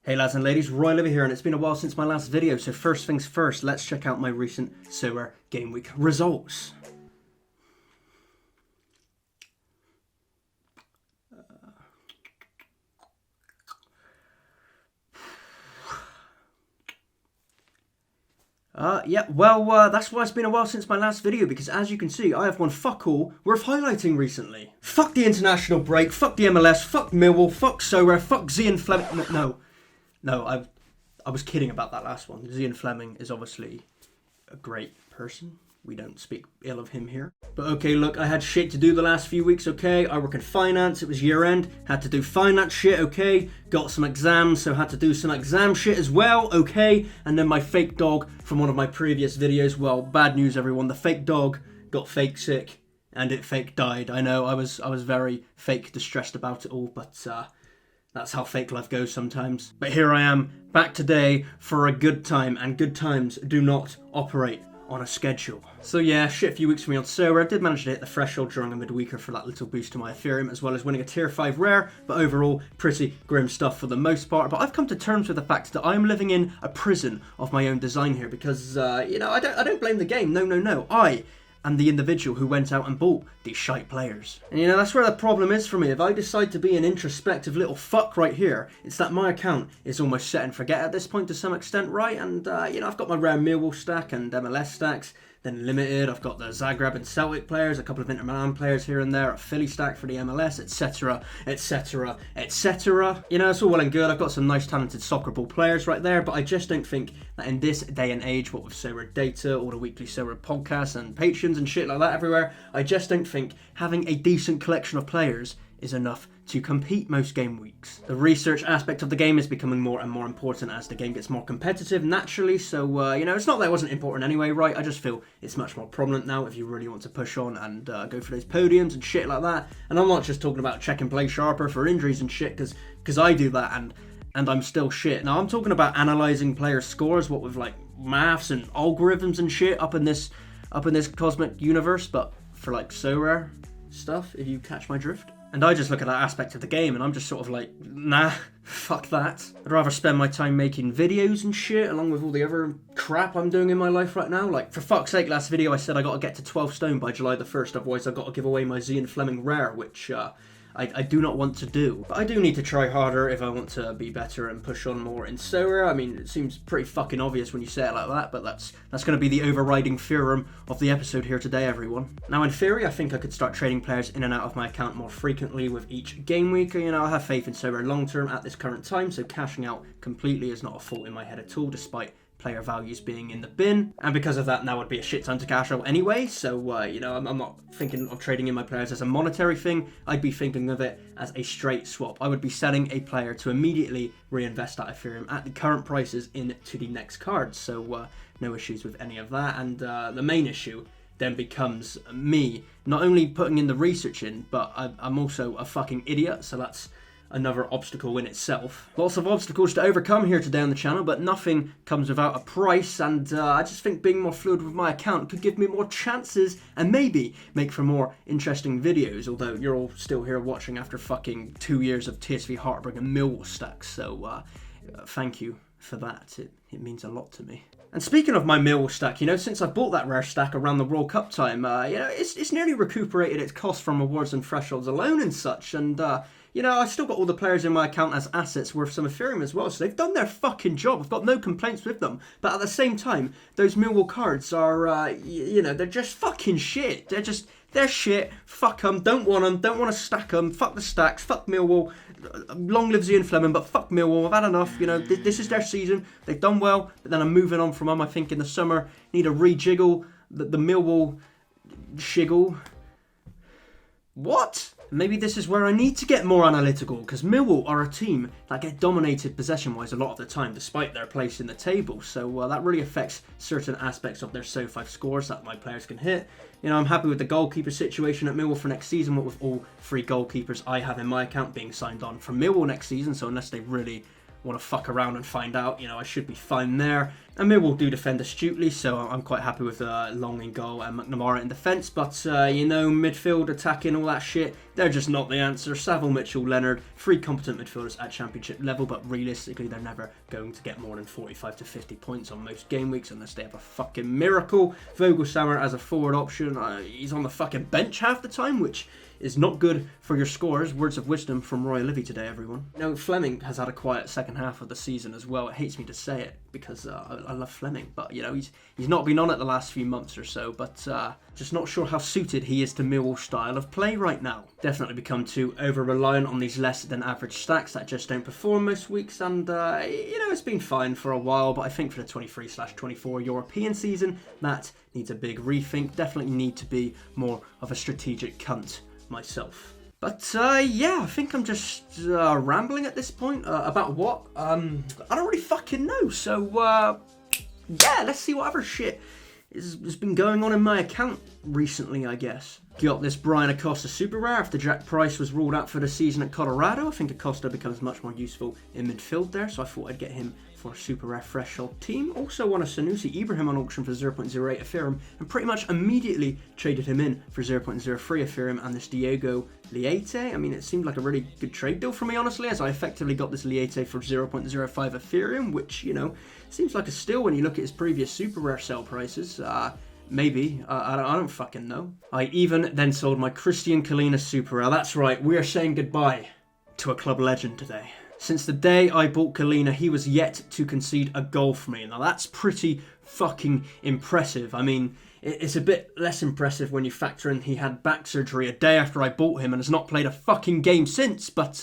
Hey lads and ladies, Royalivi here, and it's been a while since my last video, so first things first, let's check out my recent Sorare game week results. That's why it's been a while since my last video, because as you can see, I have won fuck all worth highlighting recently. Fuck the international break, fuck the MLS, fuck Millwall, fuck Sorare, fuck Z and Fleming. No, I was kidding about that last one. Z and Fleming is obviously a great person. We don't speak ill of him here. But okay, look, I had shit to do the last few weeks, okay? I work in finance, it was year end, had to do finance shit, okay? Got some exams, so had to do some exam shit as well, okay? And then my fake dog from one of my previous videos, well, bad news everyone, the fake dog got fake sick and it fake died. I know, I was very fake distressed about it all, but that's how fake life goes sometimes. But here I am, back today for a good time, and good times do not operate on a schedule. So yeah, shit few weeks for me on Sorare. I did manage to hit the threshold during a midweeker for that little boost to my Ethereum, as well as winning a tier 5 rare, but overall, pretty grim stuff for the most part. But I've come to terms with the fact that I'm living in a prison of my own design here, because, I don't blame the game, no. I am the individual who went out and bought these shite players. And that's where the problem is for me. If I decide to be an introspective little fuck right here, it's that my account is almost set and forget at this point to some extent, right? And, I've got my rare Millwall stack and MLS stacks, then limited, I've got the Zagreb and Celtic players, a couple of Inter Milan players here and there, a Philly stack for the MLS, etc, etc, etc. It's all well and good, I've got some nice talented soccer ball players right there, but I just don't think that in this day and age, what with Sorare data, all the weekly Sorare podcasts and patrons and shit like that everywhere, I just don't think having a decent collection of players is enough to compete most game weeks. The research aspect of the game is becoming more and more important as the game gets more competitive naturally, so it's not that it wasn't important anyway, right? I just feel it's much more prominent now if you really want to push on and go for those podiums and shit like that. And I'm not just talking about check and play sharper for injuries and shit, because I do that and I'm still shit. Now I'm talking about analysing players' scores, what with like maths and algorithms and shit up in this cosmic universe, but for like Sorare stuff, if you catch my drift. And I just look at that aspect of the game and I'm just sort of like, nah, fuck that. I'd rather spend my time making videos and shit along with all the other crap I'm doing in my life right now. Like, for fuck's sake, last video I said I gotta get to 12 stone by July the 1st, otherwise I gotta give away my Z and Fleming rare, which I do not want to do. But I do need to try harder if I want to be better and push on more in Sorare. I mean, it seems pretty fucking obvious when you say it like that, but that's going to be the overriding theorem of the episode here today, everyone. Now, in theory, I think I could start trading players in and out of my account more frequently with each game week. I have faith in Sorare long term at this current time, so cashing out completely is not a thought in my head at all, despite player values being in the bin, and because of that now would be a shit time to cash out anyway, so I'm not thinking of trading in my players as a monetary thing. I'd be thinking of it as a straight swap. I would be selling a player to immediately reinvest that Ethereum at the current prices into the next card, so no issues with any of that. And the main issue then becomes me not only putting in the research in, but I'm also a fucking idiot, so that's another obstacle in itself. Lots of obstacles to overcome here today on the channel, but nothing comes without a price, and I just think being more fluid with my account could give me more chances and maybe make for more interesting videos, although you're all still here watching after fucking 2 years of TSV Hartberg and Millwall stacks, so thank you for that. It means a lot to me. And speaking of my Millwall stack, since I bought that rare stack around the World Cup time, it's nearly recuperated its cost from awards and thresholds alone and such, and I still got all the players in my account as assets worth some Ethereum as well, so they've done their fucking job. I've got no complaints with them. But at the same time, those Millwall cards are, they're just fucking shit. They're shit. Fuck them. Don't want them. Don't want to stack them. Fuck the stacks. Fuck Millwall. Long live Z and Fleming, but fuck Millwall. I've had enough. This is their season. They've done well, but then I'm moving on from them. I think in the summer, need to rejiggle the Millwall shiggle. What? Maybe this is where I need to get more analytical, because Millwall are a team that get dominated possession-wise a lot of the time, despite their place in the table, so that really affects certain aspects of their SO5 scores that my players can hit. I'm happy with the goalkeeper situation at Millwall for next season, what with all 3 goalkeepers I have in my account being signed on from Millwall next season, so unless they really want to fuck around and find out, I should be fine there. And Millwall do defend astutely, so I'm quite happy with Long in goal and McNamara in defence. But, midfield, attacking, all that shit, they're just not the answer. Saville, Mitchell, Leonard, 3 competent midfielders at championship level, but realistically, they're never going to get more than 45 to 50 points on most game weeks unless they have a fucking miracle. Vogelsammer as a forward option, he's on the fucking bench half the time, which is not good for your scores. Words of wisdom from Royalivi today, everyone. Now, Fleming has had a quiet second half of the season as well. It hates me to say it because I love Fleming, but he's not been on it the last few months or so. But just not sure how suited he is to Millwall's style of play right now. Definitely become too over reliant on these less than average stacks that just don't perform most weeks. And it's been fine for a while, but I think for the 23/24 European season, that needs a big rethink. Definitely need to be more of a strategic cunt myself. But I think I'm just rambling at this point about what I don't really fucking know. So let's see what other shit has been going on in my account recently, I guess. Got this Brian Acosta super rare after Jack Price was ruled out for the season at Colorado. I think Acosta becomes much more useful in midfield there, so I thought I'd get him for a super rare threshold team. Also won a Sanusi Ibrahim on auction for 0.08 Ethereum and pretty much immediately traded him in for 0.03 Ethereum and this Diego Liete. I mean, it seemed like a really good trade deal for me, honestly, as I effectively got this Liete for 0.05 Ethereum, which, seems like a steal when you look at his previous super rare sell prices. Maybe. I don't fucking know. I even then sold my Christian Kalina super rare. That's right, we are saying goodbye to a club legend today. Since the day I bought Kalina, he was yet to concede a goal for me. Now that's pretty fucking impressive. I mean, it's a bit less impressive when you factor in he had back surgery a day after I bought him and has not played a fucking game since. But,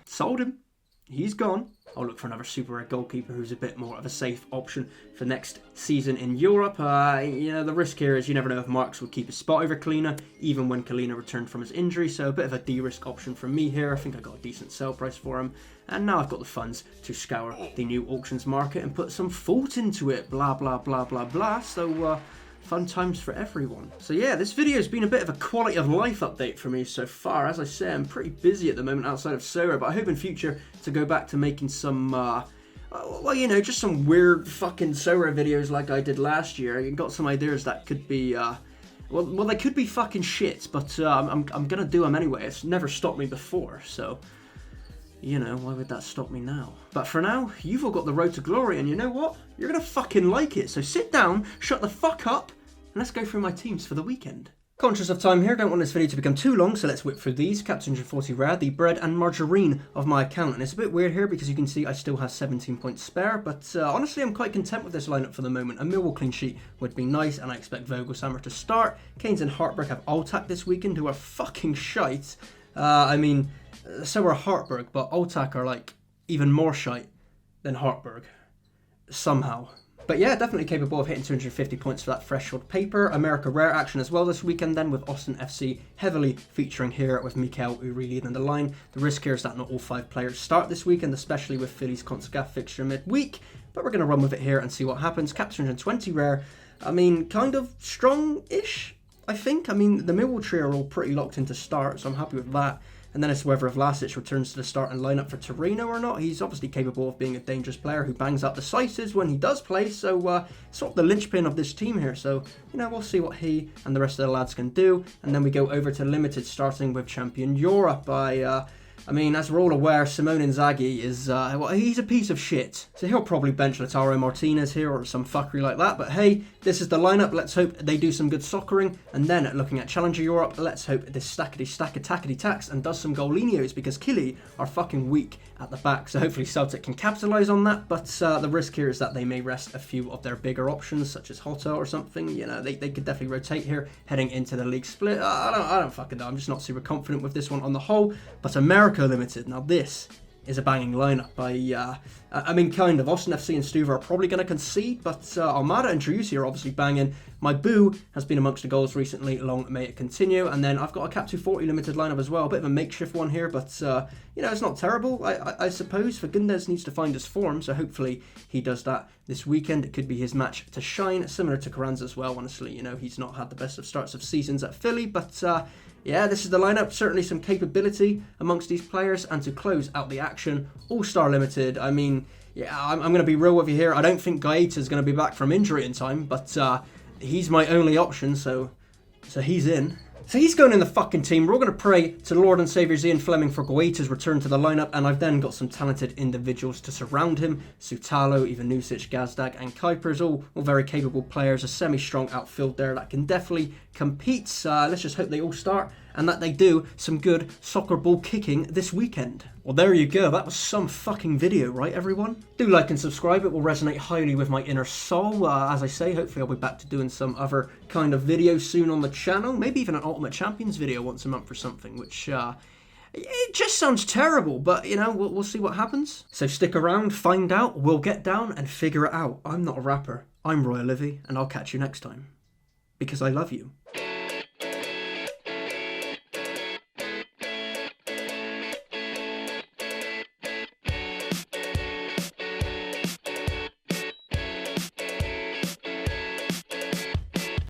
sold him. He's gone. I'll look for another super rare goalkeeper who's a bit more of a safe option for next season in Europe. The risk here is you never know if Marks would keep his spot over Kalina, even when Kalina returned from his injury. So a bit of a de-risk option from me here. I think I got a decent sell price for him. And now I've got the funds to scour the new auctions market and put some thought into it. Blah, blah, blah, blah, blah. So, fun times for everyone. So yeah, this video has been a bit of a quality of life update for me so far. As I say, I'm pretty busy at the moment outside of Sorare, but I hope in future to go back to making some, just some weird fucking Sorare videos like I did last year. I got some ideas that could be, they could be fucking shit, but I'm gonna do them anyway. It's never stopped me before, so why would that stop me now? But for now, you've all got the road to glory, and you know what? You're gonna fucking like it. So sit down, shut the fuck up, and let's go through my teams for the weekend. Conscious of time here, don't want this video to become too long, so let's whip through these. Cap 240 rare, the bread and margarine of my account. And it's a bit weird here because you can see I still have 17 points spare, but honestly, I'm quite content with this lineup for the moment. A Millwall clean sheet would be nice, and I expect Vogelsammer to start. Keynes and Hartberg have Altak this weekend, who are fucking shite. So are Hartberg, but Altak are like even more shite than Hartberg somehow. But yeah, definitely capable of hitting 250 points for that threshold paper. America rare action as well this weekend then, with Austin FC heavily featuring here with Mikael Uri leading the line. The risk here is that not all 5 players start this weekend, especially with Philly's CONCACAF fixture midweek. But we're going to run with it here and see what happens. Cap 220 rare, kind of strong-ish, I think. The Millwall trio are all pretty locked into start, so I'm happy with that. And then it's whether if Vlasic returns to the starting lineup for Torino or not. He's obviously capable of being a dangerous player who bangs out decisives when he does play. So sort of the linchpin of this team here. So, we'll see what he and the rest of the lads can do. And then we go over to limited, starting with Champion Europe. As we're all aware, Simone Inzaghi is, he's a piece of shit. So he'll probably bench Lautaro Martinez here or some fuckery like that. But hey, this is the lineup. Let's hope they do some good soccering. And then looking at Challenger Europe, let's hope this stackety stack attackety tax and does some goalinios, because Killy are fucking weak at the back. So hopefully Celtic can capitalise on that. But the risk here is that they may rest a few of their bigger options, such as Hotto or something. They could definitely rotate here heading into the league split. I don't fucking know. I'm just not super confident with this one on the whole. But America Limited. Now this is a banging lineup. Austin FC and Stuva are probably going to concede, but Almada and Driussi are obviously banging. My boo has been amongst the goals recently, long may it continue. And then I've got a Cap 240 limited lineup as well, a bit of a makeshift one here, but it's not terrible, I suppose. Fagundes needs to find his form, so hopefully he does that this weekend. It could be his match to shine, similar to Carranza as well. Honestly, he's not had the best of starts of seasons at Philly, but yeah, this is the lineup. Certainly some capability amongst these players. And to close out the action, All-Star Limited. Yeah, I'm going to be real with you here. I don't think Gaeta's going to be back from injury in time, but he's my only option, so he's in. So he's going in the fucking team. We're all going to pray to the Lord and Saviour Ian Fleming for Gaeta's return to the lineup, and I've then got some talented individuals to surround him. Sutalo, Ivanusic, Gazdag, and Kuipers, all very capable players. A semi-strong outfield there that can definitely compete. Let's just hope they all start and that they do some good soccer ball kicking this weekend. Well, there you go. That was some fucking video, right, everyone? Do like and subscribe. It will resonate highly with my inner soul. As I say, hopefully I'll be back to doing some other kind of video soon on the channel. Maybe even an Ultimate Champions video once a month or something, which, it just sounds terrible, but, you know, we'll see what happens. So stick around, find out, we'll get down and figure it out. I'm not a rapper. I'm Royalivi, and I'll catch you next time. Because I love you.